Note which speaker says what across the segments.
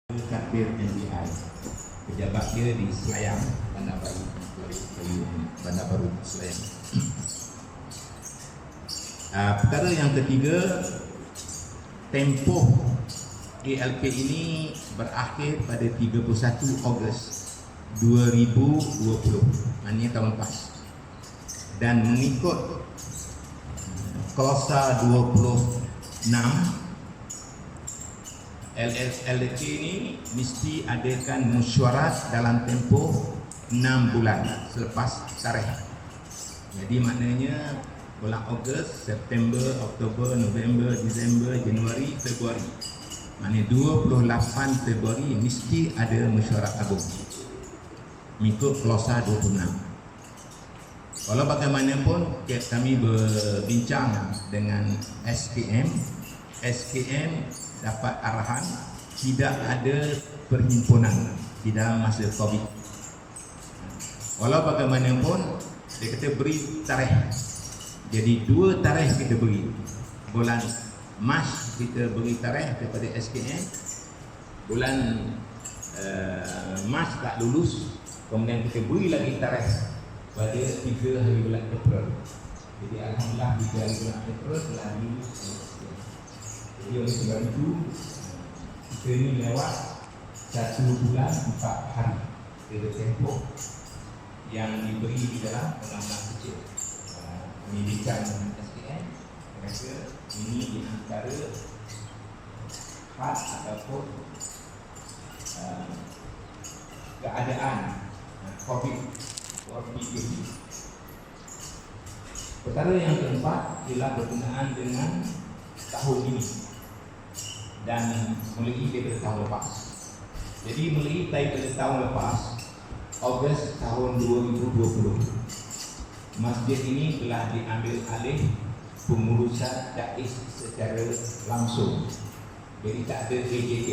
Speaker 1: Takbir NBI. Pejabat dia di Selayang, Bandar Baru Selayang. Perkara yang ketiga, tempoh ALP ini berakhir pada 31 Ogos 2020, maknanya tahun lepas, dan mengikut Klausa 26 LLK ini mesti adakan mesyuarat dalam tempoh 6 bulan selepas tarikh. Jadi maknanya bulan Ogos, September, Oktober, November, Disember, Januari, Februari. Maknanya 28 Februari mesti ada mesyuarat agung mengikut Klausa 26. Walau bagaimanapun kami berbincang dengan SKM dapat arahan tidak ada perhimpunan di dalam masa Covid. Walau bagaimanapun dia kata beri tarikh. Jadi 2 tarikh kita beri. Bulan Mac kita beri tarikh kepada SKM. Bulan Mac tak lulus, kemudian kita beri lagi tarikh pada 3 hari bulan April. Jadi alhamdulillah 3 hari bulan April telah lulus. Jadi oleh sebab itu kita ini lewat 1 bulan 4 hari dari tempoh yang diberi di dalam undang-undang kecil. Pendidikan SKM rasa ini di antara hak ataupun keadaan COVID. Perkara yang keempat ialah berkenaan dengan tahun ini dan mulai daripada tahun lepas. Jadi mulai daripada tahun lepas, Ogos tahun 2020, masjid ini telah diambil alih pengurusan Jais secara langsung. Jadi tak ada AJK.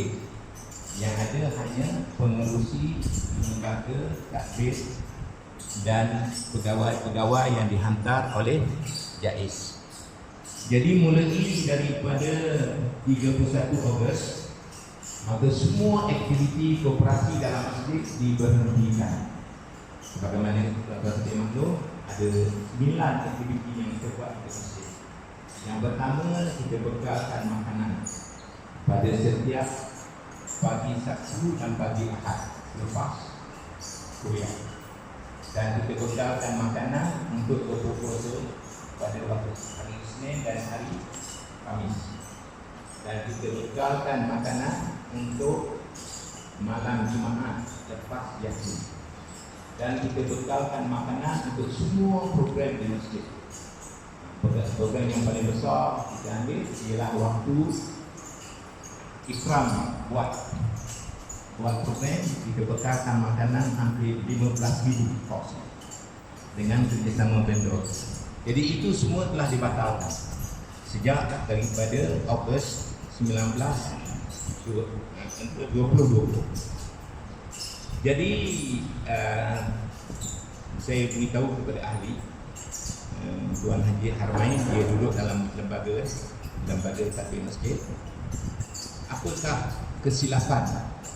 Speaker 1: Yang ada hanya pengurusi lembaga takbir dan pegawai-pegawai yang dihantar oleh Jais. Jadi mulai daripada 31 Ogos, maka semua aktiviti koperasi dalam masjid diberhentikan. Sebagaimana kita maklum, ada 9 aktiviti yang kita buat di masjid. Yang pertama, kita bekalkan makanan pada setiap pagi Sabtu dan pagi Ahad lepas kuliah. Dan kita bekalkan makanan untuk berpuasa pada waktu hari Isnin dan hari Khamis. Dan kita bekalkan makanan untuk malam Jumaat lepas Yasin. Dan kita bekalkan makanan untuk semua program di masjid. Program yang paling besar kita ambil ialah waktu ikram buat program. Kita bekalkan makanan hampir 15,000 porsi dengan kerjasama vendor. Jadi itu semua telah dibatalkan sejak daripada Ogos 19 2020. Jadi saya beritahu kepada ahli Tuan Haji Harmain, dia duduk dalam lembaga takbir masjid. Apakah kesilapan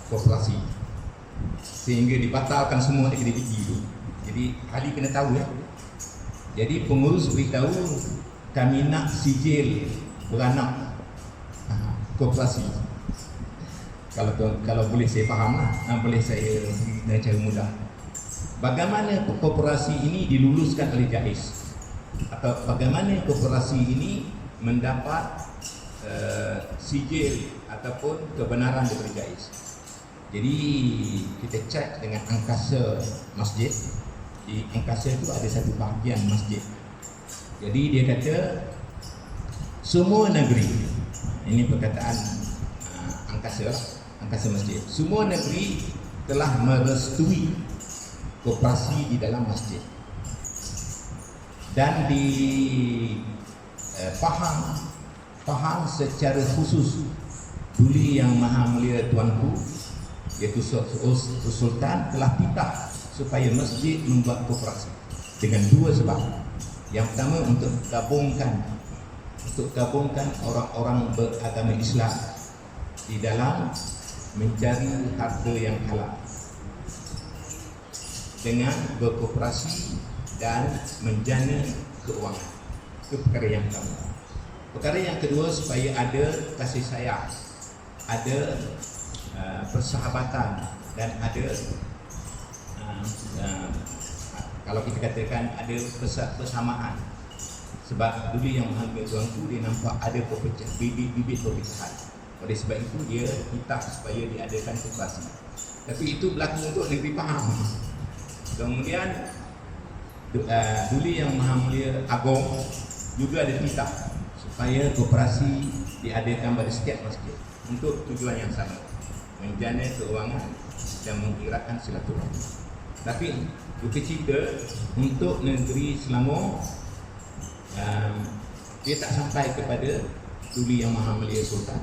Speaker 1: koperasi sehingga dibatalkan semua aktiviti itu? Jadi ahli kena tahu ya. Jadi pengurus beritahu kami nak sijil beranak koperasi. Kalau boleh saya fahamlah, boleh saya dengan cara mudah. Bagaimana koperasi ini diluluskan oleh Jais? Atau bagaimana koperasi ini mendapat sijil ataupun kebenaran daripada Jais? Jadi kita cek dengan angkasa masjid. Di angkasa itu ada satu bahagian masjid. Jadi dia kata semua negeri, ini perkataan angkasa masjid, semua negeri telah merestui koperasi di dalam masjid dan faham secara khusus Duli Yang Maha Mulia Tuanku iaitu Sultan telah pitah supaya masjid membuat koperasi dengan 2 sebab. Yang pertama untuk gabungkan orang-orang beragama Islam di dalam mencari harta yang halal dengan berkooperasi dan menjana keuangan. Itu perkara yang pertama. Perkara yang kedua, supaya ada kasih sayang, ada persahabatan, dan ada kalau kita katakan ada persamaan. Sebab dulu yang menghargai tuan tu, dia nampak ada bibit perpecahan. Oleh sebab itu dia minta supaya diadakan kooperasi. Tapi itu berlaku untuk negeri Pahang. Kemudian Duli Yang Maha Mulia Agong juga ada titah supaya kooperasi diadakan pada setiap masjid untuk tujuan yang sama, menjana keuangan dan menggerakkan silaturahmi. Tapi duka cita untuk negeri Selangor, dia tak sampai kepada Duli Yang Maha Mulia Sultan.